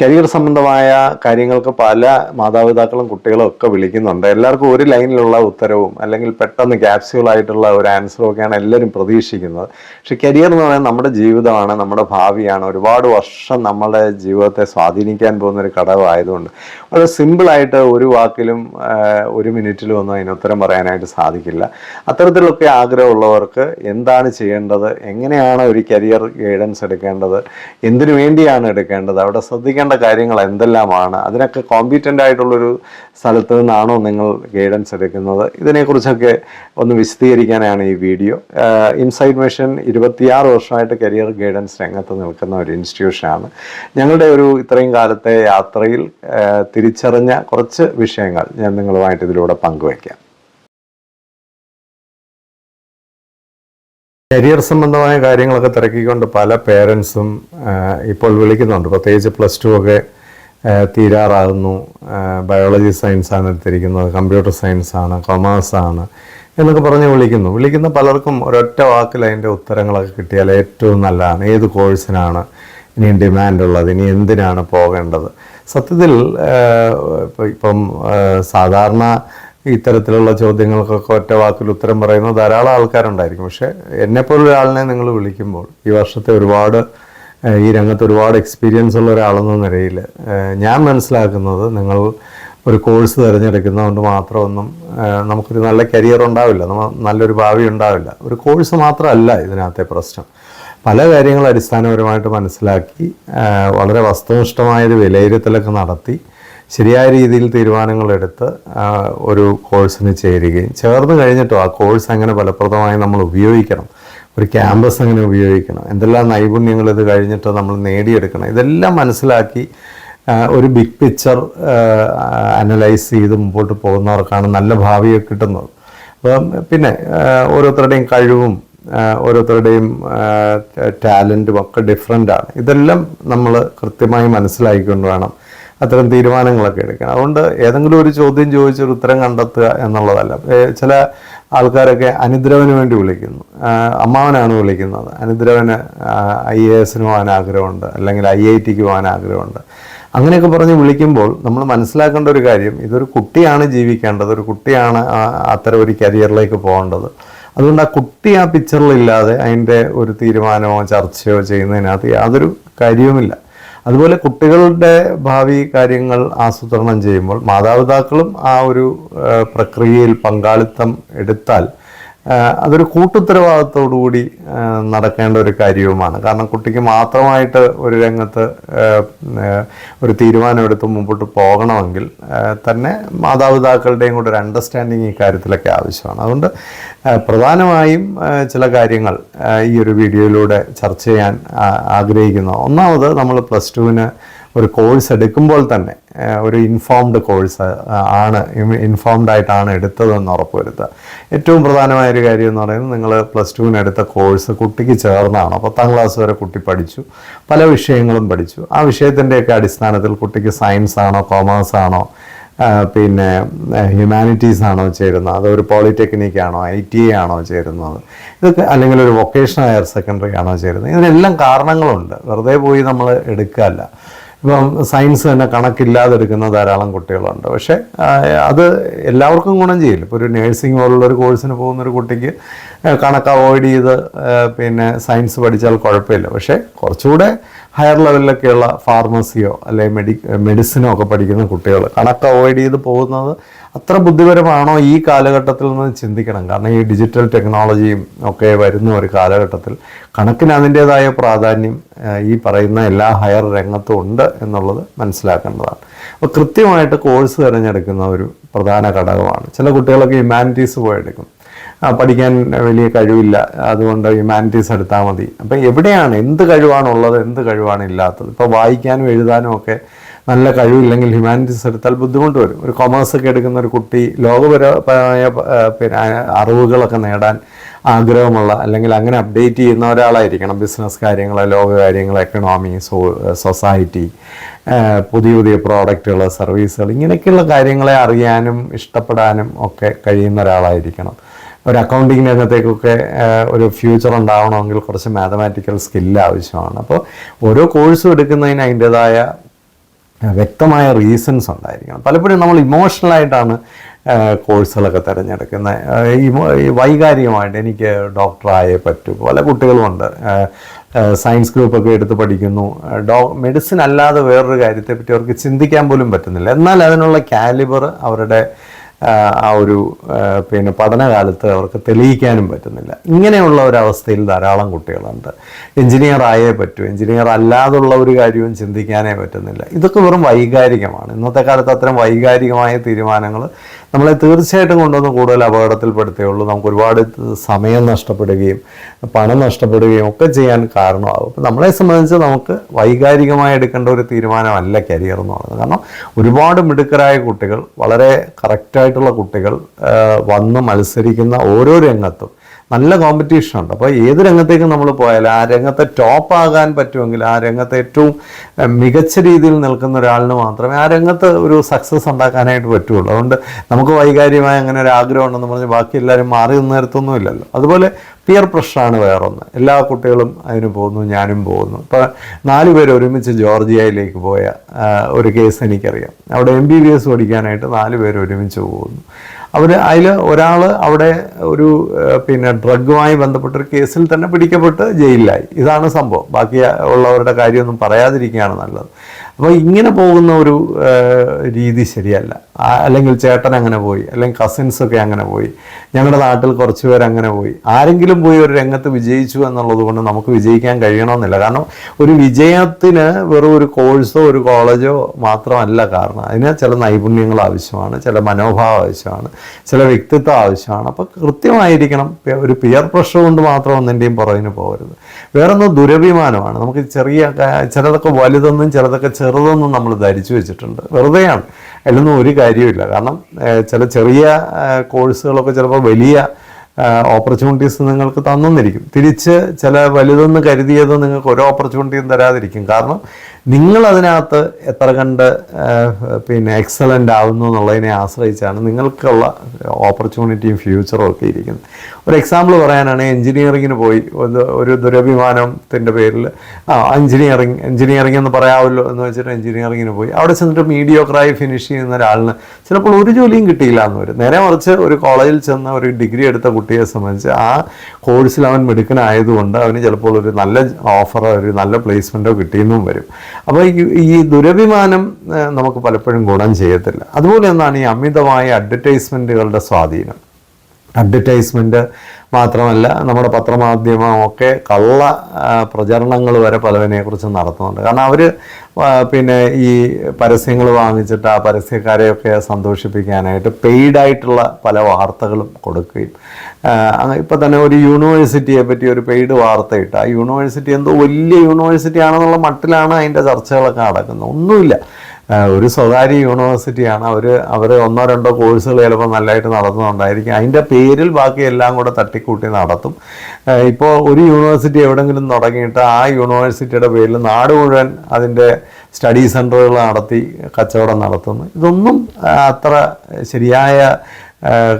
Career സംബന്ധമായ കാര്യങ്ങൾക്ക് പല മാതാപിതാക്കളും കുട്ടികളും ഒക്കെ വിളിക്കുന്നുണ്ട്. എല്ലാവർക്കും ഒരു ലൈനിലുള്ള ഉത്തരവും അല്ലെങ്കിൽ പെട്ടെന്ന് ക്യാപ്സ്യൂളായിട്ടുള്ള ഒരു ആൻസറും ഒക്കെയാണ് എല്ലാവരും പ്രതീക്ഷിക്കുന്നത്. പക്ഷെ കരിയർ എന്ന് പറയുന്നത് നമ്മുടെ ജീവിതമാണ്, നമ്മുടെ ഭാവിയാണ്. ഒരുപാട് വർഷം നമ്മുടെ ജീവിതത്തെ സ്വാധീനിക്കാൻ പോകുന്ന ഒരു ഘടകമായതുകൊണ്ട് വളരെ സിമ്പിളായിട്ട് ഒരു വാക്കിലും ഒരു മിനിറ്റിലും ഒന്നും അതിന് ഉത്തരം പറയാനായിട്ട് സാധിക്കില്ല. അത്തരത്തിലൊക്കെ ആഗ്രഹമുള്ളവർക്ക് എന്താണ് ചെയ്യേണ്ടത്, എങ്ങനെയാണ് ഒരു കരിയർ ഗൈഡൻസ് എടുക്കേണ്ടത്, എന്തിനു വേണ്ടിയാണ് എടുക്കേണ്ടത്, അവിടെ ശ്രദ്ധിക്കേണ്ട കാര്യങ്ങൾ എന്തെല്ലാമാണ്, അതിനൊക്കെ കോമ്പീറ്റൻ്റ് ആയിട്ടുള്ളൊരു സ്ഥലത്ത് നിന്നാണോ നിങ്ങൾ ഗൈഡൻസ് എടുക്കുന്നത്, ഇതിനെക്കുറിച്ചൊക്കെ ഒന്ന് വിശദീകരിക്കാനാണ് ഈ വീഡിയോ. ഇൻസൈറ്റ് മിഷൻ 26 വർഷമായിട്ട് കരിയർ ഗൈഡൻസ് രംഗത്ത് നിൽക്കുന്ന ഒരു ഇൻസ്റ്റിറ്റ്യൂഷനാണ്. ഞങ്ങളുടെ ഒരു ഇത്രയും കാലത്തെ യാത്രയിൽ തിരിച്ചറിഞ്ഞ കുറച്ച് വിഷയങ്ങൾ ഞാൻ നിങ്ങളുമായിട്ട് ഇതിലൂടെ പങ്കുവയ്ക്കാം. കരിയർ സംബന്ധമായ കാര്യങ്ങളൊക്കെ തിരക്കിക്കൊണ്ട് പല പേരൻസും ഇപ്പോൾ വിളിക്കുന്നുണ്ട്. പ്രത്യേകിച്ച് +2 ഒക്കെ തീരാറാകുന്നു, ബയോളജി സയൻസാണ് എടുത്തിരിക്കുന്നത്, കമ്പ്യൂട്ടർ സയൻസാണ്, കൊമേഴ്സാണ് എന്നൊക്കെ പറഞ്ഞ് വിളിക്കുന്ന പലർക്കും ഒരൊറ്റ വാക്കിൽ അതിൻ്റെ ഉത്തരങ്ങളൊക്കെ കിട്ടിയാൽ ഏറ്റവും നല്ലതാണ്. ഏത് കോഴ്സിനാണ് ഇനിയും ഡിമാൻഡുള്ളത്, ഇനി എന്തിനാണ് പോകേണ്ടത്? സത്യത്തിൽ ഇപ്പം സാധാരണ ഇത്തരത്തിലുള്ള ചോദ്യങ്ങൾക്കൊക്കെ ഒറ്റ വാക്കിൽ ഉത്തരം പറയുന്ന ധാരാളം ആൾക്കാരുണ്ടായിരിക്കും. പക്ഷേ എന്നെപ്പോലൊരാളിനെ നിങ്ങൾ വിളിക്കുമ്പോൾ, ഈ വർഷത്തെ ഒരുപാട് ഈ രംഗത്ത് ഒരുപാട് എക്സ്പീരിയൻസ് ഉള്ള ഒരാളെന്ന നിലയിൽ ഞാൻ മനസ്സിലാക്കുന്നത്, നിങ്ങൾ ഒരു കോഴ്സ് തിരഞ്ഞെടുക്കുന്നതുകൊണ്ട് മാത്രമൊന്നും നമുക്കൊരു നല്ല കരിയർ ഉണ്ടാവില്ല, നല്ലൊരു ഭാവി ഉണ്ടാവില്ല. ഒരു കോഴ്സ് മാത്രമല്ല ഇതിനകത്തെ പ്രശ്നം. പല കാര്യങ്ങൾ അടിസ്ഥാനപരമായിട്ട് മനസ്സിലാക്കി വളരെ വസ്തുനിഷ്ഠമായൊരു വിലയിരുത്തലൊക്കെ നടത്തി ശരിയായ രീതിയിൽ തീരുമാനങ്ങളെടുത്ത് ഒരു കോഴ്സിന് ചേർന്ന് കഴിഞ്ഞിട്ടോ ആ കോഴ്സ് എങ്ങനെ ഫലപ്രദമായി നമ്മൾ ഉപയോഗിക്കണം, ഒരു ക്യാമ്പസ് എങ്ങനെ ഉപയോഗിക്കണം, എന്തെല്ലാം നൈപുണ്യങ്ങൾ ഇത് കഴിഞ്ഞിട്ട് നമ്മൾ നേടിയെടുക്കണം, ഇതെല്ലാം മനസ്സിലാക്കി ഒരു ബിഗ് പിക്ചർ അനലൈസ് ചെയ്ത് മുമ്പോട്ട് പോകുന്നവർക്കാണ് നല്ല ഭാവിയെ കിട്ടുന്നത്. അപ്പം പിന്നെ ഓരോരുത്തരുടെയും കഴിവും ഓരോരുത്തരുടെയും ടാലൻറ്റും ഒക്കെ ഡിഫറെൻ്റാണ്. ഇതെല്ലാം നമ്മൾ കൃത്യമായി മനസ്സിലാക്കിക്കൊണ്ട് വേണം അത്തരം തീരുമാനങ്ങളൊക്കെ എടുക്കണം. അതുകൊണ്ട് ഏതെങ്കിലും ഒരു ചോദ്യം ചോദിച്ചൊരു ഉത്തരം കണ്ടെത്തുക എന്നുള്ളതല്ല. ചില ആൾക്കാരൊക്കെ അനുദ്രവന് വേണ്ടി വിളിക്കുന്നു, അമ്മാവനാണ് വിളിക്കുന്നത്, അനുദ്രവന് IAS പോകാൻ ആഗ്രഹമുണ്ട്, അല്ലെങ്കിൽ IITക്ക് പോകാൻ ആഗ്രഹമുണ്ട്, അങ്ങനെയൊക്കെ പറഞ്ഞ് വിളിക്കുമ്പോൾ നമ്മൾ മനസ്സിലാക്കേണ്ട ഒരു കാര്യം, ഇതൊരു കുട്ടിയാണ് ജീവിക്കേണ്ടത്, ഒരു കുട്ടിയാണ് അത്തരം ഒരു കരിയറിലേക്ക് പോകേണ്ടത്. അതുകൊണ്ട് ആ കുട്ടി ആ പിക്ചറിലില്ലാതെ അതിൻ്റെ ഒരു തീരുമാനമോ ചർച്ചയോ ചെയ്യുന്നതിനകത്ത് യാതൊരു കാര്യവുമില്ല. അതുപോലെ കുട്ടികളുടെ ഭാവി കാര്യങ്ങൾ ആസൂത്രണം ചെയ്യുമ്പോൾ മാതാപിതാക്കളും ആ ഒരു പ്രക്രിയയിൽ പങ്കാളിത്തം എടുത്താൽ അതൊരു കൂട്ടുത്തരവാദിത്തോടുകൂടി നടക്കേണ്ട ഒരു കാര്യവുമാണ്. കാരണം കുട്ടിക്ക് മാത്രമായിട്ട് ഒരു രംഗത്ത് ഒരു തീരുമാനമെടുത്ത് മുമ്പോട്ട് പോകണമെങ്കിൽ തന്നെ മാതാപിതാക്കളുടെയും കൂടെ ഒരു അണ്ടർസ്റ്റാൻഡിങ് ഈ കാര്യത്തിലൊക്കെ ആവശ്യമാണ്. അതുകൊണ്ട് പ്രധാനമായും ചില കാര്യങ്ങൾ ഈ ഒരു വീഡിയോയിലൂടെ ചർച്ച ചെയ്യാൻ ആഗ്രഹിക്കുന്നു. ഒന്നാമത്, നമ്മൾ +2-ന് ഒരു കോഴ്സ് എടുക്കുമ്പോൾ തന്നെ ഒരു ഇൻഫോംഡ് കോഴ്സ് ആണ്, ഇൻഫോംഡ് ആയിട്ടാണ് എടുത്തതെന്ന് ഉറപ്പുവരുത്തുക. ഏറ്റവും പ്രധാനമായൊരു കാര്യം എന്ന് പറയുന്നത്, നിങ്ങൾ +2-ന് എടുത്ത കോഴ്സ് കുട്ടിക്ക് ചേർന്നാണോ. 10ാം ക്ലാസ് വരെ കുട്ടി പഠിച്ചു, പല വിഷയങ്ങളും പഠിച്ചു. ആ വിഷയത്തിൻ്റെയൊക്കെ അടിസ്ഥാനത്തിൽ കുട്ടിക്ക് സയൻസ് ആണോ, കൊമേഴ്സ് ആണോ, പിന്നെ ഹ്യൂമാനിറ്റീസ് ആണോ ചേരുന്നത്, അതൊരു പോളിടെക്നിക് ആണോ, ITA ആണോ ചേരുന്നത്, ഇതൊക്കെ, അല്ലെങ്കിൽ ഒരു വൊക്കേഷണൽ ഹയർ സെക്കൻഡറി ആണോ ചേരുന്നത്, ഇതിനെല്ലാം കാരണങ്ങളുണ്ട്. വെറുതെ പോയി നമ്മൾ എടുക്കുകയല്ല. ഇപ്പം സയൻസ് തന്നെ കണക്കില്ലാതെ എടുക്കുന്ന ധാരാളം കുട്ടികളുണ്ട്. പക്ഷേ അത് എല്ലാവർക്കും ഗുണം ചെയ്യില്ല. ഇപ്പോൾ ഒരു നേഴ്സിംഗ് പോലുള്ളൊരു കോഴ്സിന് പോകുന്നൊരു കുട്ടിക്ക് കണക്ക് അവോയ്ഡ് ചെയ്ത് പിന്നെ സയൻസ് പഠിച്ചാൽ കുഴപ്പമില്ല. പക്ഷേ കുറച്ചുകൂടെ ഹയർ ലെവലിലൊക്കെയുള്ള ഫാർമസിയോ അല്ലെങ്കിൽ മെഡിസിനോ ഒക്കെ പഠിക്കുന്ന കുട്ടികൾ കണക്ക് അവോയ്ഡ് ചെയ്ത് പോകുന്നത് അത്ര ബുദ്ധിപരമാണോ ഈ കാലഘട്ടത്തിൽ നിന്ന് ചിന്തിക്കണം. കാരണം ഈ ഡിജിറ്റൽ ടെക്നോളജിയും ഒക്കെ വരുന്ന ഒരു കാലഘട്ടത്തിൽ കണക്കിന് അതിൻ്റേതായ പ്രാധാന്യം ഈ പറയുന്ന എല്ലാ ഹയർ രംഗത്തും ഉണ്ട് എന്നുള്ളത് മനസ്സിലാക്കേണ്ടതാണ്. അപ്പോൾ കൃത്യമായിട്ട് കോഴ്സ് തിരഞ്ഞെടുക്കുന്ന ഒരു പ്രധാന ഘടകമാണ്. ചില കുട്ടികളൊക്കെ ഹ്യൂമാനിറ്റീസ് പോയെടുക്കും, പഠിക്കാൻ വലിയ കഴിവില്ല, അതുകൊണ്ട് ഹ്യൂമാനിറ്റീസ് എടുത്താൽ മതി. അപ്പം എവിടെയാണ് എന്ത് കഴിവാണുള്ളത്, എന്ത് കഴിവാണ് ഇല്ലാത്തത്? ഇപ്പോൾ വായിക്കാനും എഴുതാനും ഒക്കെ നല്ല കഴിവില്ലെങ്കിൽ ഹ്യൂമാനിറ്റീസ് എടുത്താൽ ബുദ്ധിമുട്ട് വരും. ഒരു കൊമേഴ്സൊക്കെ എടുക്കുന്ന ഒരു കുട്ടി ലോകപരമായ പിന്നെ അറിവുകളൊക്കെ നേടാൻ ആഗ്രഹമുള്ള, അല്ലെങ്കിൽ അങ്ങനെ അപ്ഡേറ്റ് ചെയ്യുന്ന ഒരാളായിരിക്കണം. ബിസിനസ് കാര്യങ്ങൾ, ലോകകാര്യങ്ങൾ, എക്കണോമി, സൊസൈറ്റി, പുതിയ പുതിയ പ്രോഡക്റ്റുകൾ, സർവീസുകൾ, ഇങ്ങനെയൊക്കെയുള്ള കാര്യങ്ങളെ അറിയാനും ഇഷ്ടപ്പെടാനും ഒക്കെ കഴിയുന്ന ഒരാളായിരിക്കണം. ഒരു അക്കൗണ്ടിങ് രംഗത്തേക്കൊക്കെ ഒരു ഫ്യൂച്ചർ ഉണ്ടാവണമെങ്കിൽ കുറച്ച് മാത്തമാറ്റിക്കൽ സ്കില്ല് ആവശ്യമാണ്. അപ്പോൾ ഓരോ കോഴ്സും എടുക്കുന്നതിന് അതിൻ്റേതായ വ്യക്തമായ റീസൺസ് ഉണ്ടായിരിക്കണം. പലപ്പോഴും നമ്മൾ ഇമോഷണലായിട്ടാണ് കോഴ്സുകളൊക്കെ തിരഞ്ഞെടുക്കുന്നത്. ഈ വൈകാരികമായിട്ട് എനിക്ക് ഡോക്ടറായേ പറ്റൂ. പല കുട്ടികളുമുണ്ട് സയൻസ് ഗ്രൂപ്പൊക്കെ എടുത്ത് പഠിക്കുന്നു, മെഡിസിൻ അല്ലാതെ വേറൊരു കാര്യത്തെപ്പറ്റി അവർക്ക് ചിന്തിക്കാൻ പോലും പറ്റുന്നില്ല. എന്നാൽ അതിനുള്ള കാലിബർ അവരുടെ ആ ഒരു പിന്നെ പഠനകാലത്ത് അവർക്ക് തെളിയിക്കാനും പറ്റുന്നില്ല. ഇങ്ങനെയുള്ള ഒരവസ്ഥയിൽ ധാരാളം കുട്ടികളുണ്ട്. എഞ്ചിനീയർ ആയേ പറ്റൂ, എഞ്ചിനീയർ അല്ലാതുള്ള ഒരു കാര്യവും ചിന്തിക്കാനേ പറ്റുന്നില്ല. ഇതൊക്കെ വെറും വൈകാരികമാണ്. ഇന്നത്തെ കാലത്ത് അത്തരം വൈകാരികമായ തീരുമാനങ്ങൾ നമ്മളെ തീർച്ചയായിട്ടും കൊണ്ടുവന്ന് കൂടുതൽ അപകടത്തിൽപ്പെടുത്തുകയുള്ളൂ. നമുക്ക് ഒരുപാട് സമയം നഷ്ടപ്പെടുകയും പണം നഷ്ടപ്പെടുകയും ഒക്കെ ചെയ്യാൻ കാരണമാകും. അപ്പം നമ്മളെ സംബന്ധിച്ച് നമുക്ക് വൈകാരികമായി എടുക്കേണ്ട ഒരു തീരുമാനമല്ല കരിയർ എന്ന് പറയുന്നത്. കാരണം ഒരുപാട് മിടുക്കരായ കുട്ടികൾ, വളരെ കറക്റ്റായിട്ടുള്ള കുട്ടികൾ വന്ന് മത്സരിക്കുന്ന ഓരോ രംഗത്തും നല്ല കോമ്പറ്റീഷൻ ഉണ്ട്. അപ്പോൾ ഏത് രംഗത്തേക്കും നമ്മൾ പോയാലും ആ രംഗത്തെ ടോപ്പ് ആകാൻ പറ്റുമെങ്കിൽ, ആ രംഗത്തെ ഏറ്റവും മികച്ച രീതിയിൽ നിൽക്കുന്ന ഒരാളിന് മാത്രമേ ആ രംഗത്ത് ഒരു സക്സസ് ഉണ്ടാക്കാനായിട്ട് പറ്റുള്ളൂ. അതുകൊണ്ട് നമുക്ക് വൈകാരികമായ അങ്ങനെ ഒരു ആഗ്രഹം ഉണ്ടെന്ന് പറഞ്ഞ് ബാക്കി എല്ലാവരും മാറി നിന്നിടത്തൊന്നും ഇല്ലല്ലോ. അതുപോലെ പിയർ പ്രഷറാണ് വേറൊന്ന്. എല്ലാ കുട്ടികളും അതിന് പോകുന്നു, ഞാനും പോകുന്നു. ഇപ്പോൾ 4 പേര് ഒരുമിച്ച് ജോർജിയയിലേക്ക് പോയ ഒരു കേസ് എനിക്കറിയാം. അവിടെ MBBS പഠിക്കാനായിട്ട് 4 പേര് ഒരുമിച്ച് പോകുന്നു. അതിൽ ഒരാൾ അവിടെ ഒരു പിന്നെ ഡ്രഗുമായി ബന്ധപ്പെട്ടൊരു കേസിൽ തന്നെ പിടിക്കപ്പെട്ട് ജയിലിലായി. ഇതാണ് സംഭവം. ബാക്കി ഉള്ളവരുടെ കാര്യമൊന്നും പറയാതിരിക്കുകയാണ് നല്ലത്. അപ്പോൾ ഇങ്ങനെ പോകുന്ന ഒരു രീതി ശരിയല്ല. അല്ലെങ്കിൽ ചേട്ടൻ അങ്ങനെ പോയി, അല്ലെങ്കിൽ കസിൻസൊക്കെ അങ്ങനെ പോയി, ഞങ്ങളുടെ നാട്ടിൽ കുറച്ച് പേർ അങ്ങനെ പോയി. ആരെങ്കിലും പോയി ഒരു രംഗത്ത് വിജയിച്ചു എന്നുള്ളത് കൊണ്ട് നമുക്ക് വിജയിക്കാൻ കഴിയണമെന്നില്ല. കാരണം ഒരു വിജയത്തിന് വെറും ഒരു കോഴ്സോ ഒരു കോളേജോ മാത്രമല്ല കാരണം. അതിന് ചില നൈപുണ്യങ്ങൾ ആവശ്യമാണ്, ചില മനോഭാവം ആവശ്യമാണ്, ചില വ്യക്തിത്വം ആവശ്യമാണ്. അപ്പോൾ കൃത്യമായിരിക്കണം. ഒരു പിയർ പ്രഷർ കൊണ്ട് മാത്രം ഒന്നിൻ്റെയും പുറകിന് പോകരുത്. വേറൊന്ന് ദുരഭിമാനമാണ്. നമുക്ക് ചിലതൊക്കെ വലുതെന്നും ചിലതൊക്കെ ചെറുതെന്നും നമ്മൾ ധരിച്ചു വെച്ചിട്ടുണ്ട്. വെറുതെയാണ്, അതിലൊന്നും ഒരു കാര്യമില്ല. കാരണം ചില ചെറിയ കോഴ്സുകളൊക്കെ ചിലപ്പോൾ വലിയ ഓപ്പർച്യൂണിറ്റീസ് നിങ്ങൾക്ക് തന്നിരിക്കും. തിരിച്ച് ചില വലുതെന്ന് കരുതിയത് നിങ്ങൾക്ക് ഒരു ഓപ്പർച്യൂണിറ്റിയും തരാതിരിക്കും. കാരണം നിങ്ങൾ അതിനകത്ത് എത്ര കണ്ട് പിന്നെ എക്സലൻ്റ് ആവുന്നു എന്നുള്ളതിനെ ആശ്രയിച്ചാണ് നിങ്ങൾക്കുള്ള ഓപ്പർച്യൂണിറ്റിയും ഫ്യൂച്ചറും ഒക്കെ ഇരിക്കുന്നത്. ഒരു എക്സാമ്പിൾ പറയാനാണ്, എൻജിനീയറിങ്ങിന് പോയി ഒരു ദുരഭിമാനത്തിൻ്റെ പേരിൽ എൻജിനീയറിംഗ് എന്ന് പറയാമല്ലോ എന്ന് വെച്ചിട്ട് എൻജിനീയറിങ്ങിന് പോയി അവിടെ ചെന്നിട്ട് മീഡിയോക്രായി ഫിനിഷ് ചെയ്യുന്ന ഒരാളിന് ചിലപ്പോൾ ഒരു ജോലിയും കിട്ടിയില്ല എന്ന് വരും. നേരെ മറിച്ച് ഒരു കോളേജിൽ ചെന്ന ഒരു ഡിഗ്രി എടുത്ത കുട്ടിയെ സംബന്ധിച്ച് ആ കോഴ്സിൽ അവൻ മിടുക്കനായതുകൊണ്ട് അവന് ചിലപ്പോൾ ഒരു നല്ല ഓഫറോ ഒരു നല്ല പ്ലേസ്മെൻറ്റോ കിട്ടിയെന്നും വരും. അപ്പോൾ ഈ ദുരഭിമാനം നമുക്ക് പലപ്പോഴും ഗുണം ചെയ്യത്തില്ല. അതുപോലെ ഒന്നാണ് ഈ അമിതമായ അഡ്വർടൈസ്മെൻറ്റുകളുടെ സ്വാധീനം. അഡ്വർടൈസ്മെൻറ്റ് മാത്രമല്ല, നമ്മുടെ പത്രമാധ്യമമൊക്കെ കള്ള പ്രചരണങ്ങൾ വരെ പലതിനെക്കുറിച്ച് നടത്തുന്നുണ്ട്. കാരണം അവർ പിന്നെ ഈ പരസ്യങ്ങൾ വാങ്ങിച്ചിട്ട് ആ പരസ്യക്കാരെയൊക്കെ സന്തോഷിപ്പിക്കാനായിട്ട് പെയ്ഡായിട്ടുള്ള പല വാർത്തകളും കൊടുക്കുകയും, ഇപ്പം തന്നെ ഒരു യൂണിവേഴ്സിറ്റിയെ പറ്റി ഒരു പെയ്ഡ് വാർത്തയിട്ട് ആ യൂണിവേഴ്സിറ്റി എന്തോ വലിയ യൂണിവേഴ്സിറ്റി ആണെന്നുള്ള മട്ടിലാണ് അതിൻ്റെ ചർച്ചകളൊക്കെ നടക്കുന്നത്. ഒന്നുമില്ല, ഒരു സ്വകാര്യ യൂണിവേഴ്സിറ്റിയാണ്. അവർ 1-2 കോഴ്സുകൾ ചിലപ്പോൾ നല്ലതായിട്ട് നടത്തുന്നുണ്ടായിരിക്കും. അതിൻ്റെ പേരിൽ ബാക്കി എല്ലാം കൂടെ തട്ടിക്കൂട്ടി നടത്തും. ഇപ്പോൾ ഒരു യൂണിവേഴ്സിറ്റി എവിടെയെങ്കിലും തുടങ്ങിയിട്ട് ആ യൂണിവേഴ്സിറ്റിയുടെ പേരിൽ നാട് മുഴുവൻ അതിൻ്റെ സ്റ്റഡി സെൻറ്ററുകൾ നടത്തി കച്ചവടം നടത്തുന്നു. ഇതൊന്നും അത്ര ശരിയായ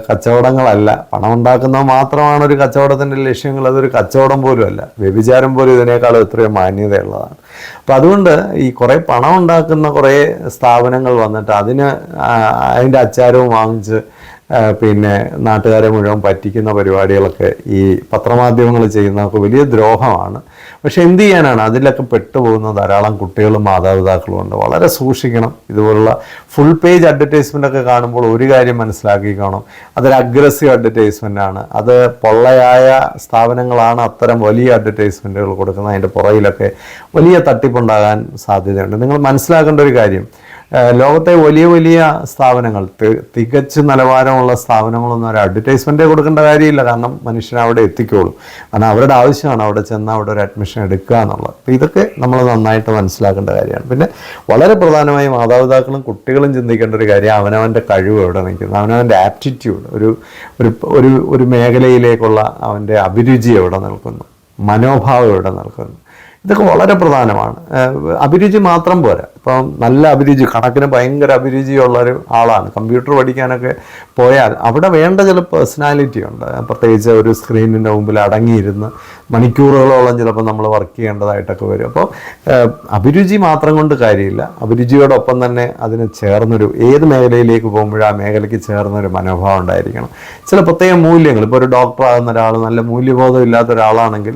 കച്ചവടങ്ങളല്ല. പണം ഉണ്ടാക്കുന്നത് മാത്രമാണ് ഒരു കച്ചവടത്തിൻ്റെ ലക്ഷ്യങ്ങൾ. അതൊരു കച്ചവടം പോലും അല്ല. വ്യഭിചാരം പോലും ഇതിനേക്കാളും എത്രയോ മാന്യതയുള്ളതാണ്. അപ്പം അതുകൊണ്ട് ഈ കുറേ പണം ഉണ്ടാക്കുന്ന കുറേ സ്ഥാപനങ്ങൾ വന്നിട്ട് അതിൻ്റെ അച്ചാരവും വാങ്ങിച്ച് പിന്നെ നാട്ടുകാരെ മുഴുവൻ പറ്റിക്കുന്ന പരിപാടികളൊക്കെ ഈ പത്രമാധ്യമങ്ങൾ ചെയ്യുന്നതൊക്കെ വലിയ ദ്രോഹമാണ്. പക്ഷെ എന്ത് ചെയ്യാനാണ്, അതിലൊക്കെ പെട്ടുപോകുന്ന ധാരാളം കുട്ടികളും മാതാപിതാക്കളും ഉണ്ട്. വളരെ സൂക്ഷിക്കണം. ഇതുപോലുള്ള ഫുൾ പേജ് അഡ്വർടൈസ്മെൻ്റ് ഒക്കെ കാണുമ്പോൾ ഒരു കാര്യം മനസ്സിലാക്കിക്കണം, അതൊരു അഗ്രസീവ് അഡ്വർടൈസ്മെൻ്റ് ആണ്. അത് പൊള്ളയായ സ്ഥാപനങ്ങളാണ് അത്തരം വലിയ അഡ്വർടൈസ്മെൻറ്റുകൾ കൊടുക്കുന്നത്. അതിൻ്റെ പുറകിലൊക്കെ വലിയ തട്ടിപ്പുണ്ടാകാൻ സാധ്യതയുണ്ട്. നിങ്ങൾ മനസ്സിലാക്കേണ്ട ഒരു കാര്യം, ലോകത്തെ വലിയ വലിയ സ്ഥാപനങ്ങൾ, തികച്ചും നിലവാരമുള്ള സ്ഥാപനങ്ങളൊന്നും ഒരു അഡ്വർടൈസ്മെൻറ്റേ കൊടുക്കേണ്ട കാര്യമില്ല. കാരണം മനുഷ്യനെ അവിടെ എത്തിക്കോളും. കാരണം അവരുടെ ആവശ്യമാണ് അവിടെ ചെന്ന് അവിടെ ഒരു അഡ്മിഷൻ എടുക്കുക എന്നുള്ളത്. അപ്പോൾ ഇതൊക്കെ നമ്മൾ നന്നായിട്ട് മനസ്സിലാക്കേണ്ട കാര്യമാണ്. പിന്നെ വളരെ പ്രധാനമായി മാതാപിതാക്കളും കുട്ടികളും ചിന്തിക്കേണ്ട ഒരു കാര്യം, അവനവൻ്റെ കഴിവ് എവിടെ നിൽക്കുന്നു, അവനവൻ്റെ ആപ്റ്റിറ്റ്യൂഡ്, ഒരു മേഖലയിലേക്കുള്ള അവൻ്റെ അഭിരുചി എവിടെ നിൽക്കുന്നു, മനോഭാവം എവിടെ നിൽക്കുന്നു. ഇതൊക്കെ വളരെ പ്രധാനമാണ്. അഭിരുചി മാത്രം പോരാ. ഇപ്പം നല്ല അഭിരുചി, കണക്കിന് ഭയങ്കര അഭിരുചിയുള്ളൊരു ആളാണ്, കമ്പ്യൂട്ടർ പഠിക്കാനൊക്കെ പോയാൽ അവിടെ വേണ്ട ചില പേഴ്സണാലിറ്റി ഉണ്ട്. പ്രത്യേകിച്ച് ഒരു സ്ക്രീനിൻ്റെ മുമ്പിൽ അടങ്ങിയിരുന്ന് മണിക്കൂറുകളോളം ചിലപ്പോൾ നമ്മൾ വർക്ക് ചെയ്യേണ്ടതായിട്ടൊക്കെ വരും. അപ്പോൾ അഭിരുചി മാത്രം കൊണ്ട് കാര്യമില്ല, അഭിരുചിയോടൊപ്പം തന്നെ അതിന് ചേർന്നൊരു ഏത് മേഖലയിലേക്ക് പോകുമ്പോഴും ആ മേഖലയ്ക്ക് ചേർന്നൊരു മനോഭാവം ഉണ്ടായിരിക്കണം. ചില പ്രത്യേക മൂല്യങ്ങൾ, ഇപ്പോൾ ഒരു ഡോക്ടർ ആകുന്ന ഒരാൾ നല്ല മൂല്യബോധം ഇല്ലാത്ത ഒരാളാണെങ്കിൽ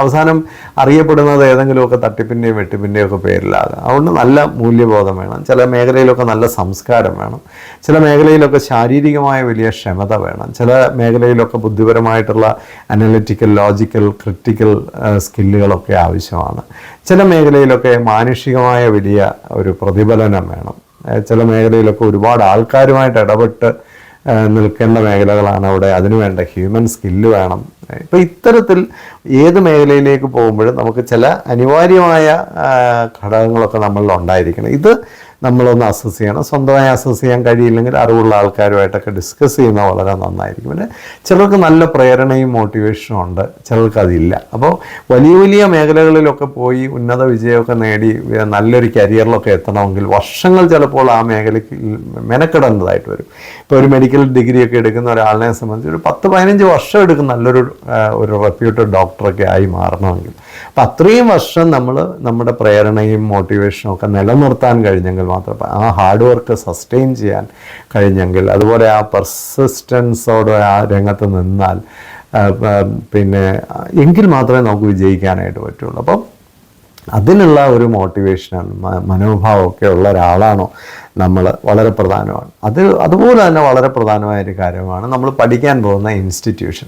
അവസാനം അറിയപ്പെടുന്നത് ഏതെങ്കിലുമൊക്കെ തട്ടിപ്പിൻ്റെയും വെട്ടിപ്പിൻ്റെയും ഒക്കെ പേരിലാകാം. അതുകൊണ്ട് നല്ല മൂല്യബോധം വേണം. ചില മേഖലയിലൊക്കെ നല്ല സംസ്കാരം വേണം. ചില മേഖലയിലൊക്കെ ശാരീരികമായ വലിയ ക്ഷമത വേണം. ചില മേഖലയിലൊക്കെ ബുദ്ധിപരമായിട്ടുള്ള അനലിറ്റിക്കൽ, ലോജിക്കൽ, ക്രിട്ടിക്കൽ സ്കില്ലുകളൊക്കെ ആവശ്യമാണ്. ചില മേഖലയിലൊക്കെ മാനുഷികമായ വലിയ ഒരു പ്രതിഫലനം വേണം. ചില മേഖലയിലൊക്കെ ഒരുപാട് ആൾക്കാരുമായിട്ട് ഇടപെട്ട് നിൽക്കേണ്ട മേഖലകളാണ് അവിടെ. അതിനുവേണ്ട ഹ്യൂമൻ സ്കില്ല് വേണം. ഇപ്പം ഇത്തരത്തിൽ ഏത് മേഖലയിലേക്ക് പോകുമ്പോഴും നമുക്ക് ചില അനിവാര്യമായ ഘടകങ്ങളൊക്കെ നമ്മളിൽ ഉണ്ടായിരിക്കണം. ഇത് നമ്മളൊന്ന് അസസ് ചെയ്യണം. സ്വന്തമായി അസസ് ചെയ്യാൻ കഴിയില്ലെങ്കിൽ അറിവുള്ള ആൾക്കാരുമായിട്ടൊക്കെ ഡിസ്കസ് ചെയ്യുന്നത് വളരെ നന്നായിരിക്കും. പിന്നെ ചിലർക്ക് നല്ല പ്രേരണയും മോട്ടിവേഷനും ഉണ്ട്, ചിലർക്ക് അതില്ല. അപ്പോൾ വലിയ വലിയ മേഖലകളിലൊക്കെ പോയി ഉന്നത വിജയമൊക്കെ നേടി നല്ലൊരു കരിയറിലൊക്കെ എത്തണമെങ്കിൽ വർഷങ്ങൾ ചിലപ്പോൾ ആ മേഖലയ്ക്ക് മെനക്കെടേണ്ടതായിട്ട് വരും. ഇപ്പോൾ ഒരു മെഡിക്കൽ ഡിഗ്രിയൊക്കെ എടുക്കുന്ന ഒരാളിനെ സംബന്ധിച്ച് ഒരു 10-15 വർഷം എടുക്കും നല്ലൊരു റെപ്യൂട്ടഡ് ഡോക്ടറൊക്കെ ആയി മാറണമെങ്കിൽ. അപ്പം അത്രയും വർഷം നമ്മൾ നമ്മുടെ പ്രേരണയും മോട്ടിവേഷനും ഒക്കെ നിലനിർത്താൻ കഴിഞ്ഞെങ്കിൽ മാത്രം, ആ ഹാർഡ് വർക്ക് സസ്റ്റെയിൻ ചെയ്യാൻ കഴിഞ്ഞെങ്കിൽ, അതുപോലെ ആ പെർസിസ്റ്റൻസോടെ ആ രംഗത്ത് നിന്നാൽ പിന്നെ എങ്കിൽ മാത്രമേ നമുക്ക് വിജയിക്കാനായിട്ട് പറ്റുള്ളൂ. അപ്പം അതിനുള്ള ഒരു മോട്ടിവേഷനാണ്, മനോഭാവമൊക്കെ ഉള്ള ഒരാളാണോ നമ്മൾ വളരെ പ്രധാനമാണ്. അതുപോലെ തന്നെ വളരെ പ്രധാനമായ ഒരു കാര്യമാണ് നമ്മൾ പഠിക്കാൻ പോകുന്ന ഇൻസ്റ്റിറ്റ്യൂഷൻ.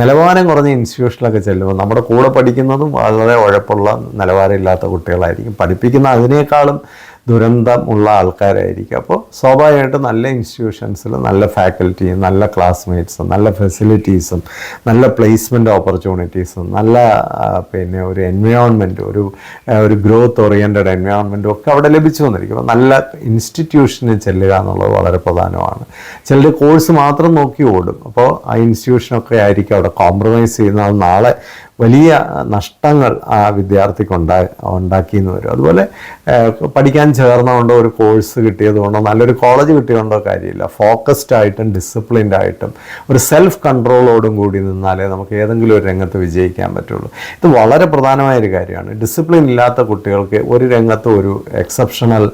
നിലവാരം കുറഞ്ഞ ഇൻസ്റ്റിറ്റ്യൂഷനിലൊക്കെ ചെല്ലുമ്പോൾ നമ്മുടെ കൂടെ പഠിക്കുന്നതും വളരെ ഉഴപ്പുള്ള നിലവാരമില്ലാത്ത കുട്ടികളായിരിക്കും, പഠിപ്പിക്കുന്ന അതിനേക്കാളും ദുരന്തം ഉള്ള ആൾക്കാരായിരിക്കും. അപ്പോൾ സ്വാഭാവികമായിട്ടും നല്ല ഇൻസ്റ്റിറ്റ്യൂഷൻസിൽ നല്ല ഫാക്കൽറ്റിയും നല്ല ക്ലാസ്മേറ്റ്സും നല്ല ഫെസിലിറ്റീസും നല്ല പ്ലേസ്മെൻറ്റ് ഓപ്പർച്യൂണിറ്റീസും നല്ല പിന്നെ ഒരു എൻവയോൺമെൻറ്റും ഒരു ഗ്രോത്ത് ഓറിയൻറ്റഡ് എൻവയോൺമെൻറ്റും ഒക്കെ അവിടെ ലഭിച്ചു വന്നിരിക്കും. അപ്പോൾ നല്ല ഇൻസ്റ്റിറ്റ്യൂഷനിൽ ചെല്ലുക എന്നുള്ളത് വളരെ പ്രധാനമാണ്. ചിലർ കോഴ്സ് മാത്രം നോക്കി ഓടും. അപ്പോൾ ആ ഇൻസ്റ്റിറ്റ്യൂഷനൊക്കെ ആയിരിക്കും അവിടെ കോംപ്രമൈസ് ചെയ്യുന്നത്. നാളെ വലിയ നഷ്ടങ്ങൾ ആ വിദ്യാർത്ഥിക്ക് ഉണ്ടാക്കിയെന്ന് വരും. അതുപോലെ പഠിക്കാൻ ചേർന്നുകൊണ്ടോ ഒരു കോഴ്സ് കിട്ടിയതുകൊണ്ടോ നല്ലൊരു കോളേജ് കിട്ടിയതുകൊണ്ടോ കാര്യമില്ല. ഫോക്കസ്ഡ് ആയിട്ടും ഡിസിപ്ലിൻഡ് ആയിട്ടും ഒരു സെൽഫ് കൺട്രോളോടും കൂടി നിന്നാലേ നമുക്ക് ഏതെങ്കിലും ഒരു രംഗത്ത് വിജയിക്കാൻ പറ്റുള്ളൂ. ഇത് വളരെ പ്രധാനമായൊരു കാര്യമാണ്. ഡിസിപ്ലിൻ ഇല്ലാത്ത കുട്ടികൾക്ക് ഒരു രംഗത്ത് ഒരു എക്സെപ്ഷണൽ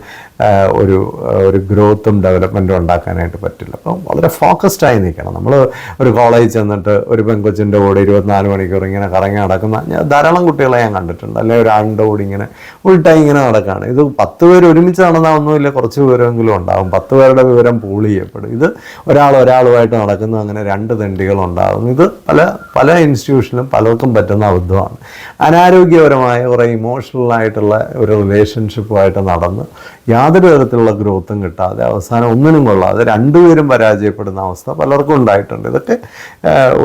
ഒരു ഗ്രോത്തും ഡെവലപ്മെൻറ്റും ഉണ്ടാക്കാനായിട്ട് പറ്റില്ല. അപ്പം വളരെ ഫോക്കസ്ഡായി നിൽക്കണം. നമ്മൾ ഒരു കോളേജിൽ ചെന്നിട്ട് ഒരു പെൺകൊച്ചിൻ്റെ കൂടെ 24 മണിക്കൂർ ഇങ്ങനെ കറങ്ങി നടക്കുന്ന ധാരാളം കുട്ടികളെ ഞാൻ കണ്ടിട്ടുണ്ട്. അല്ലെങ്കിൽ ഒരാളുടെ കൂടെ ഇങ്ങനെ ഉൾട്ടായി ഇങ്ങനെ നടക്കുകയാണ്. ഇത് 10 പേര് ഒരുമിച്ച് നടന്നാൽ ഒന്നുമില്ല, കുറച്ച് വിവരമെങ്കിലും ഉണ്ടാകും. 10 പേരുടെ വിവരം പൂൾ ചെയ്യപ്പെടും. ഇത് ഒരാളുമായിട്ട് നടക്കുന്ന അങ്ങനെ 2 തെണ്ടികളുണ്ടാകും. ഇത് പല ഇൻസ്റ്റിറ്റ്യൂഷനിലും പലർക്കും പറ്റുന്ന അബദ്ധമാണ്. അനാരോഗ്യപരമായ കുറേ ഇമോഷണലായിട്ടുള്ള ഒരു റിലേഷൻഷിപ്പുമായിട്ട് നടന്ന് യാതൊരു തരത്തിലുള്ള ഗ്രോത്തും കിട്ടാതെ അവസാനം ഒന്നിനും കൊള്ളാതെ 2 പേരും പരാജയപ്പെടുന്ന അവസ്ഥ പലർക്കും ഉണ്ടായിട്ടുണ്ട്. ഇതൊക്കെ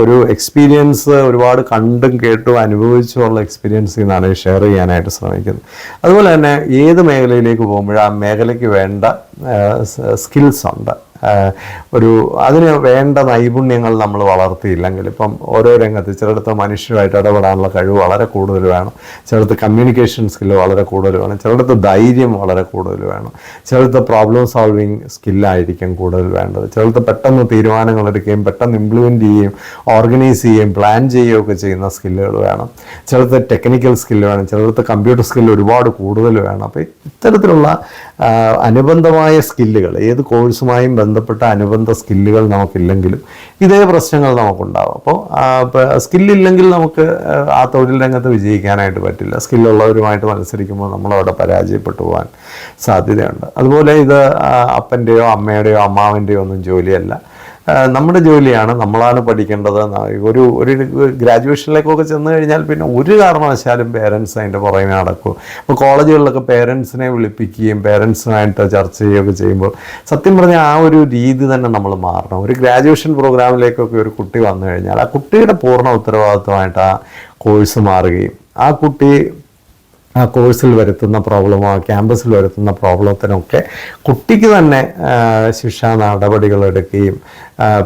ഒരു എക്സ്പീരിയൻസ്, ഒരുപാട് കണ്ടും കേട്ടും അനുഭവിച്ചുള്ള എക്സ്പീരിയൻസിൽ നിന്നാണ് ഷെയർ ചെയ്യാനായിട്ട് ശ്രമിക്കുന്നത്. അതുപോലെ തന്നെ ഏത് മേഖലയിലേക്ക് പോകുമ്പോഴും ആ മേഖലയ്ക്ക് വേണ്ട സ്കിൽസ് ഉണ്ട്. അതിന് വേണ്ട നൈപുണ്യങ്ങൾ നമ്മൾ വളർത്തിയില്ലെങ്കിൽ, ഇപ്പം ഓരോ രംഗത്ത് ചിലയിടത്ത് മനുഷ്യരുമായിട്ട് ഇടപെടാനുള്ള കഴിവ് വളരെ കൂടുതൽ വേണം, ചിലയിടത്ത് കമ്മ്യൂണിക്കേഷൻ സ്കില്ല് വളരെ കൂടുതൽ വേണം, ചിലയിടത്ത് ധൈര്യം വളരെ കൂടുതൽ വേണം, ചിലയിടത്ത് പ്രോബ്ലം സോൾവിങ് സ്കില്ലായിരിക്കും കൂടുതൽ വേണ്ടത്, ചിലയിടത്ത് പെട്ടെന്ന് തീരുമാനങ്ങൾ എടുക്കുകയും പെട്ടെന്ന് ഇംപ്ലിമെൻറ്റ് ചെയ്യുകയും ഓർഗനൈസ് ചെയ്യുകയും പ്ലാൻ ചെയ്യുകയും ഒക്കെ ചെയ്യുന്ന സ്കില്ലുകൾ വേണം, ചിലയിടത്ത് ടെക്നിക്കൽ സ്കില്ല് വേണം, ചിലയിടത്ത് കമ്പ്യൂട്ടർ സ്കില്ല് ഒരുപാട് കൂടുതൽ വേണം. അപ്പോൾ ഇത്തരത്തിലുള്ള അനുബന്ധമായ സ്കില്ലുകൾ, ഏത് കോഴ്സുമായും ബന്ധപ്പെട്ട അനുബന്ധ സ്കില്ലുകൾ നമുക്കില്ലെങ്കിലും ഇതേ പ്രശ്നങ്ങൾ നമുക്കുണ്ടാകും. അപ്പോൾ സ്കില്ലില്ലെങ്കിൽ നമുക്ക് ആ തൊഴിൽ രംഗത്ത് വിജയിക്കാനായിട്ട് പറ്റില്ല. സ്കില്ലുള്ളവരുമായിട്ട് മത്സരിക്കുമ്പോൾ നമ്മളവിടെ പരാജയപ്പെട്ടു പോകാൻ സാധ്യതയുണ്ട്. അതുപോലെ ഇത് അപ്പൻ്റെയോ അമ്മയുടെയോ അമ്മാവൻ്റെയോ ഒന്നും ജോലിയല്ല, നമ്മുടെ ജോലിയാണ്, നമ്മളാണ് പഠിക്കേണ്ടത്. ഒരു ഗ്രാജുവേഷനിലേക്കൊക്കെ ചെന്ന് കഴിഞ്ഞാൽ പിന്നെ ഒരു കാരണവശാലും പേരൻസ് അതിൻ്റെ പുറകെ നടക്കും. ഇപ്പോൾ കോളേജുകളിലൊക്കെ പേരൻസിനെ വിളിപ്പിക്കുകയും പേരൻസുമായിട്ട് ചർച്ച ചെയ്യുകയൊക്കെ ചെയ്യുമ്പോൾ സത്യം പറഞ്ഞാൽ ആ ഒരു രീതി തന്നെ നമ്മൾ മാറണം. ഒരു ഗ്രാജുവേഷൻ പ്രോഗ്രാമിലേക്കൊക്കെ ഒരു കുട്ടി വന്നു കഴിഞ്ഞാൽ ആ കുട്ടിയുടെ പൂർണ്ണ ഉത്തരവാദിത്വമായിട്ട് ആ കോഴ്സ് മാറുകയും ആ കോഴ്സിൽ വരുത്തുന്ന പ്രോബ്ലമോ ക്യാമ്പസിൽ വരുത്തുന്ന പ്രോബ്ലത്തിനൊക്കെ കുട്ടിക്ക് തന്നെ ശിക്ഷാ നടപടികൾ എടുക്കുകയും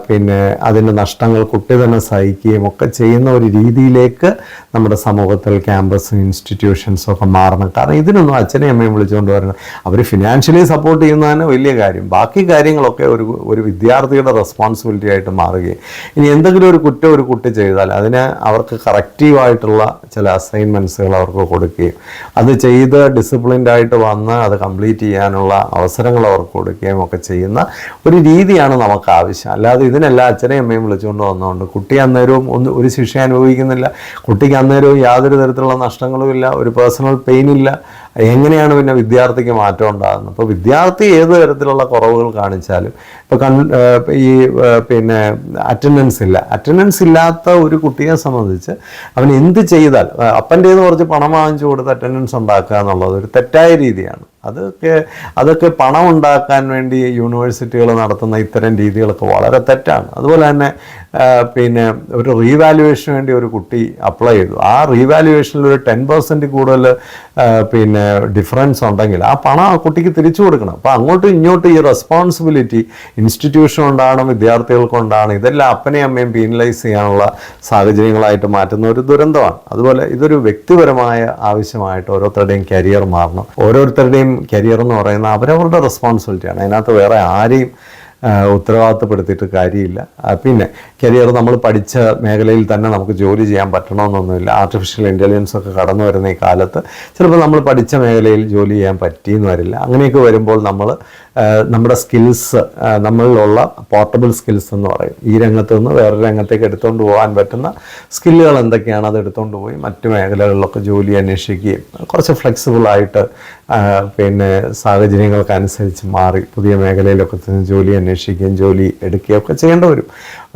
പിന്നെ അതിൻ്റെ നഷ്ടങ്ങൾ കുട്ടി തന്നെ സഹിക്കുകയും ഒക്കെ ചെയ്യുന്ന ഒരു രീതിയിലേക്ക് നമ്മുടെ സമൂഹത്തിൽ ക്യാമ്പസും ഇൻസ്റ്റിറ്റ്യൂഷൻസും ഒക്കെ മാറണം. കാരണം ഇതിനൊന്നും അച്ഛനെയും അമ്മയും വിളിച്ചുകൊണ്ട് വരണം. അവർ ഫിനാൻഷ്യലി സപ്പോർട്ട് ചെയ്യുന്നതാണ് വലിയ കാര്യം. ബാക്കി കാര്യങ്ങളൊക്കെ ഒരു വിദ്യാർത്ഥിയുടെ റെസ്പോൺസിബിലിറ്റി ആയിട്ട് മാറുകയും ഇനി എന്തെങ്കിലും ഒരു കുറ്റം ഒരു കുട്ടി ചെയ്താൽ അതിന് അവർക്ക് കറക്റ്റീവായിട്ടുള്ള ചില അസൈൻമെൻറ്റ്സുകൾ അവർക്ക് കൊടുക്കുകയും അത് ചെയ്ത് ഡിസിപ്ലിൻഡ് ആയിട്ട് വന്ന് അത് കംപ്ലീറ്റ് ചെയ്യാനുള്ള അവസരങ്ങൾ അവർക്ക് കൊടുക്കുകയും ഒക്കെ ചെയ്യുന്ന ഒരു രീതിയാണ് നമുക്ക് ആവശ്യം. അല്ലാതെ ഇതിനെല്ലാം അച്ഛനെയും അമ്മയും വിളിച്ചുകൊണ്ട് വന്നുകൊണ്ട് കുട്ടി അന്നേരവും ഒരു ശിക്ഷ അനുഭവിക്കുന്നില്ല, കുട്ടിക്ക് അന്നേരവും യാതൊരു തരത്തിലുള്ള നഷ്ടങ്ങളും ഇല്ല, ഒരു പേഴ്സണൽ പെയിൻ ഇല്ല. എങ്ങനെയാണ് പിന്നെ വിദ്യാർത്ഥിക്ക് മാറ്റം ഉണ്ടാകുന്നത്? അപ്പോൾ വിദ്യാർത്ഥി ഏത് തരത്തിലുള്ള കുറവുകൾ കാണിച്ചാലും ഇപ്പോൾ പിന്നെ അറ്റൻഡൻസ് ഇല്ലാത്ത ഒരു കുട്ടിയെ സംബന്ധിച്ച് അവൻ എന്ത് ചെയ്താൽ അപ്പൻ്റേന്ന് കുറച്ച് പണം വാങ്ങിച്ചു കൊടുത്ത് അറ്റൻഡൻസ് ഉണ്ടാക്കുക എന്നുള്ളത് ഒരു തെറ്റായ രീതിയാണ്. അതൊക്കെ പണം ഉണ്ടാക്കാൻ വേണ്ടി യൂണിവേഴ്സിറ്റികൾ നടത്തുന്ന ഇത്തരം രീതികളൊക്കെ വളരെ തെറ്റാണ്. അതുപോലെ തന്നെ പിന്നെ ഒരു റീവാലുവേഷന് വേണ്ടി ഒരു കുട്ടി അപ്ലൈ ചെയ്തു, ആ റീവാലുവേഷനിൽ ഒരു 10% കൂടുതൽ പിന്നെ ഡിഫറൻസ് ഉണ്ടെങ്കിൽ ആ പണം ആ കുട്ടിക്ക് തിരിച്ചു കൊടുക്കണം. അപ്പോൾ അങ്ങോട്ടും ഇങ്ങോട്ടും ഈ റെസ്പോൺസിബിലിറ്റി ഇൻസ്റ്റിറ്റ്യൂഷൻ കൊണ്ടാണ്, വിദ്യാർത്ഥികൾക്കൊണ്ടാണ്. ഇതെല്ലാം അപ്പനെയും അമ്മയും പീനലൈസ് ചെയ്യാനുള്ള സാഹചര്യങ്ങളായിട്ട് മാറ്റുന്ന ഒരു ദുരന്തമാണ്. അതുപോലെ ഇതൊരു വ്യക്തിപരമായ ആവശ്യമായിട്ട് ഓരോരുത്തരുടെയും കരിയർ മാറണം. ഓരോരുത്തരുടെയും കരിയർ എന്ന് പറയുന്നത് അവരവരുടെ റെസ്പോൺസിബിലിറ്റിയാണ്. അതിനകത്ത് വേറെ ആരെയും ഉത്തരവാദിത്തപ്പെടുത്തിയിട്ട് കാര്യമില്ല. പിന്നെ കരിയർ നമ്മൾ പഠിച്ച മേഖലയിൽ തന്നെ നമുക്ക് ജോലി ചെയ്യാൻ പറ്റണമെന്നൊന്നുമില്ല. ആർട്ടിഫിഷ്യൽ ഇൻ്റലിജൻസ് ഒക്കെ കടന്നു വരുന്ന ഈ കാലത്ത് ചിലപ്പോൾ നമ്മൾ പഠിച്ച മേഖലയിൽ ജോലി ചെയ്യാൻ പറ്റിയെന്ന് വരില്ല. അങ്ങനെയൊക്കെ വരുമ്പോൾ നമ്മുടെ സ്കിൽസ്, നമ്മളിലുള്ള പോർട്ടബിൾ സ്കിൽസ് എന്ന് പറയും, ഈ രംഗത്ത് നിന്ന് വേറൊരു രംഗത്തേക്ക് എടുത്തുകൊണ്ട് പോകാൻ പറ്റുന്ന സ്കില്ലുകൾ എന്തൊക്കെയാണ് അത് എടുത്തുകൊണ്ട് പോയി മറ്റു മേഖലകളിലൊക്കെ ജോലി അന്വേഷിക്കുകയും കുറച്ച് ഫ്ലെക്സിബിളായിട്ട് പിന്നെ സാഹചര്യങ്ങൾക്കനുസരിച്ച് മാറി പുതിയ മേഖലയിലൊക്കെ ജോലി അന്വേഷിക്കുകയും ജോലി എടുക്കുകയും ഒക്കെ ചെയ്യേണ്ടി വരും.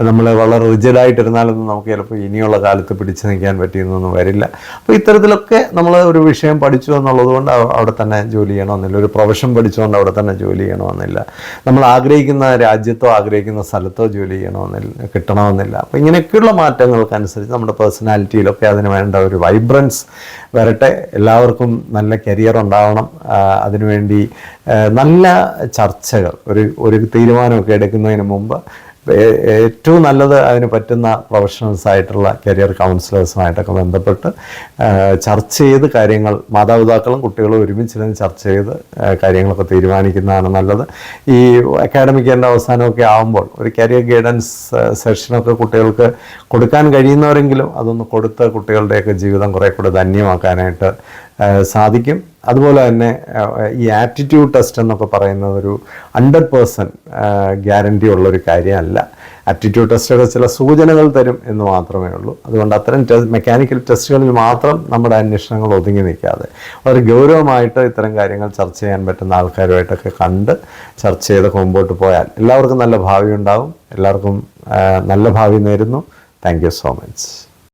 നമ്മൾ വളരെ റിജിഡായിട്ടിരുന്നാലൊന്നും നമുക്ക് ചിലപ്പോൾ ഇനിയുള്ള കാലത്ത് പിടിച്ചു നിൽക്കാൻ പറ്റിയെന്നൊന്നും വരില്ല. അപ്പോൾ ഇത്തരത്തിലൊക്കെ നമ്മൾ ഒരു വിഷയം പഠിച്ചു എന്നുള്ളത് കൊണ്ട് അവിടെ തന്നെ ജോലി ചെയ്യണമെന്നില്ല, ഒരു പ്രൊഫഷൻ പഠിച്ചുകൊണ്ട് അവിടെ തന്നെ ജോലി ചെയ്യണമെന്നില്ല, നമ്മൾ ആഗ്രഹിക്കുന്ന രാജ്യത്തോ ആഗ്രഹിക്കുന്ന സ്ഥലത്തോ ജോലി കിട്ടണമെന്നില്ല. അപ്പോൾ ഇങ്ങനെയൊക്കെയുള്ള മാറ്റങ്ങൾക്കനുസരിച്ച് നമ്മുടെ പേഴ്സണാലിറ്റിയിലൊക്കെ അതിന് വേണ്ട ഒരു വൈബ്രൻസ് വരട്ടെ. എല്ലാവർക്കും നല്ല കരിയർ ഉണ്ടാവണം. അതിനുവേണ്ടി നല്ല ചർച്ചകൾ, ഒരു തീരുമാനമൊക്കെ എടുക്കുന്നതിന് മുമ്പ് ഏറ്റവും നല്ലത് അതിന് പറ്റുന്ന പ്രൊഫഷണൽസ് ആയിട്ടുള്ള കരിയർ കൗൺസിലേഴ്സുമായിട്ടൊക്കെ ബന്ധപ്പെട്ട് ചർച്ച ചെയ്ത് കാര്യങ്ങൾ, മാതാപിതാക്കളും കുട്ടികളും ഒരുമിച്ചിരുന്ന് ചർച്ച ചെയ്ത് കാര്യങ്ങളൊക്കെ തീരുമാനിക്കുന്നതാണ് നല്ലത്. ഈ അക്കാഡമിക് ഇയറിൻ്റെ അവസാനമൊക്കെ ആകുമ്പോൾ ഒരു കരിയർ ഗൈഡൻസ് സെഷനൊക്കെ കുട്ടികൾക്ക് കൊടുക്കാൻ കഴിയുന്നവരെങ്കിലും അതൊന്ന് കൊടുത്ത് കുട്ടികളുടെയൊക്കെ ജീവിതം കുറേ കൂടെ ധന്യമാക്കാനായിട്ട് സാധിക്കും. അതുപോലെ തന്നെ ഈ ആപ്റ്റിറ്റ്യൂഡ് ടെസ്റ്റ് എന്നൊക്കെ പറയുന്നത് ഒരു 100% ഗ്യാരണ്ടി ഉള്ളൊരു കാര്യമല്ല. ആപ്റ്റിറ്റ്യൂഡ് ടെസ്റ്റൊക്കെ ചില സൂചനകൾ തരും എന്ന് മാത്രമേ ഉള്ളൂ. അതുകൊണ്ട് അത്തരം മെക്കാനിക്കൽ ടെസ്റ്റുകളിൽ മാത്രം നമ്മുടെ അന്വേഷണങ്ങൾ ഒതുങ്ങി നിൽക്കാതെ വളരെ ഗൗരവമായിട്ട് ഇത്തരം കാര്യങ്ങൾ ചർച്ച ചെയ്യാൻ പറ്റുന്ന ആൾക്കാരുമായിട്ടൊക്കെ കണ്ട് ചർച്ച ചെയ്തൊക്കെ മുമ്പോട്ട് പോയാൽ എല്ലാവർക്കും നല്ല ഭാവി ഉണ്ടാകും. എല്ലാവർക്കും നല്ല ഭാവി നേരുന്നു. Thank you so much.